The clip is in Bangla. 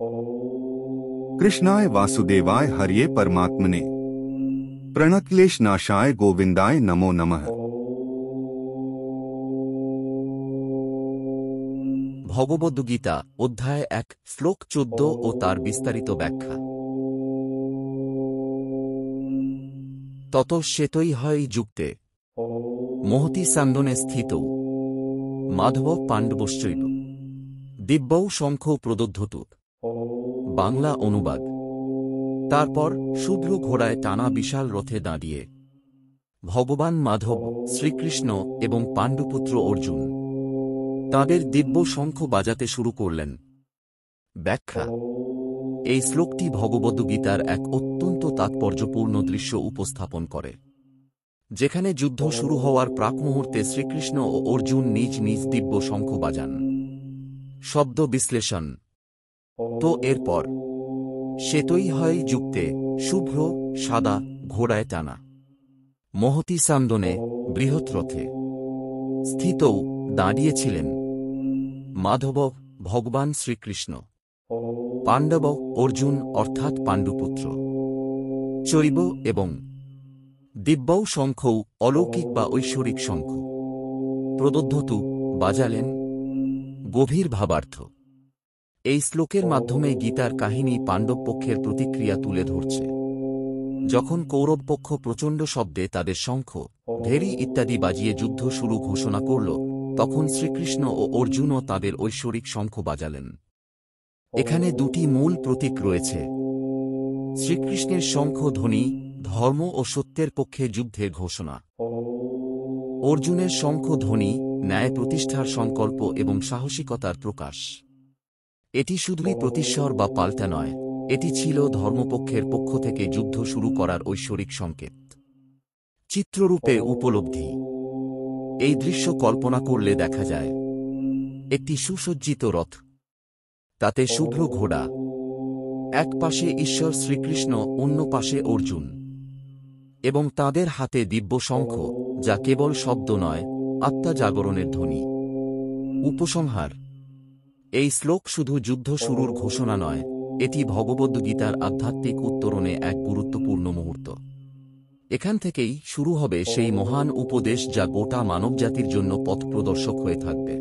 कृष्णाय वासुदेवाय हरिये परमात्मने प्रणक्लेश नाशाय गोविंदाय नमो नमः। ভগবদ্গীতা অধ্যায় 1 শ্লোক 14 ও তার বিস্তারিত ব্যাখ্যা। তত শ্বেতই হয় যুক্তে মহতি সান্দনে স্থিতৌ মাধব পাণ্ডবশ্চৈব দিব্যৌ শঙ্খ প্রদধ্যতু। বাংলা অনুবাদ। তারপর শুভ্র ঘোড়ায় টানা বিশাল রথে দাঁড়িয়ে ভগবান মাধব, শ্রীকৃষ্ণ এবং পাণ্ডুপুত্র অর্জুন তাঁদের দিব্য শঙ্খ বাজাতে শুরু করলেন। ব্যাখ্যা। এই শ্লোকটি ভগবদ্গীতার এক অত্যন্ত তাৎপর্যপূর্ণ দৃশ্য উপস্থাপন করে, যেখানে যুদ্ধ শুরু হওয়ার প্রাক মুহূর্তে শ্রীকৃষ্ণ ও অর্জুন নিজ নিজ দিব্য শঙ্খ বাজান। শব্দ বিশ্লেষণ। তো এরপর শ্বেতই হয় যুক্তে শুভ্র সাদা ঘোড়ায় টানা, মহতি সান্দনে বৃহৎ রথে, স্থিতৌ দাঁড়িয়েছিলেন, মাধব ভগবান শ্রীকৃষ্ণ, পাণ্ডব অর্জুন অর্থাৎ পাণ্ডুপুত্র, চৈব এবং দিব্যৌ শঙ্খৌ অলৌকিক বা ঐশ্বরিক শঙ্খ, প্রদধ্যতু বাজালেন। গভীর ভাবার্থ। এই শ্লোকের মাধ্যমে গীতার কাহিনী পাণ্ডব পক্ষের প্রতিক্রিয়া তুলে ধরছে। যখন কৌরব পক্ষ প্রচণ্ড শব্দে তাদের শঙ্খ, ভেরি ইত্যাদি বাজিয়ে যুদ্ধ শুরু ঘোষণা করল, তখন শ্রীকৃষ্ণ ও অর্জুনও তাদের ঐশ্বরিক শঙ্খ বাজালেন। এখানে দুটি মূল প্রতীক রয়েছে। শ্রীকৃষ্ণের শঙ্খ ধ্বনি ধর্ম ও সত্যের পক্ষে যুদ্ধের ঘোষণা। অর্জুনের শঙ্খ ধ্বনি ন্যায় প্রতিষ্ঠার সংকল্প এবং সাহসিকতার প্রকাশ। এটি শুধুই প্রতিস্বর বা পাল্টা নয়, এটি ছিল ধর্মপক্ষের পক্ষ থেকে যুদ্ধ শুরু করার ঐশ্বরিক সংকেত। চিত্ররূপে উপলব্ধি। এই দৃশ্য কল্পনা করলে দেখা যায় একটি সুসজ্জিত রথ, তাতে শুভ্র ঘোড়া, এক পাশে ঈশ্বর শ্রীকৃষ্ণ, অন্য পাশে অর্জুন, এবং তাঁদের হাতে দিব্য শঙ্খ, যা কেবল শব্দ নয়, আত্মা জাগরণের ধ্বনি। উপসংহার। এই শ্লোক শুধু যুদ্ধ শুরুর ঘোষণা নয়, এটি ভগবদ্গীতার আধ্যাত্মিক উত্তরণে এক গুরুত্বপূর্ণ মুহূর্ত। এখান থেকেই শুরু হবে সেই মহান উপদেশ যা গোটা মানবজাতির জন্য পথপ্রদর্শক হয়ে থাকবে।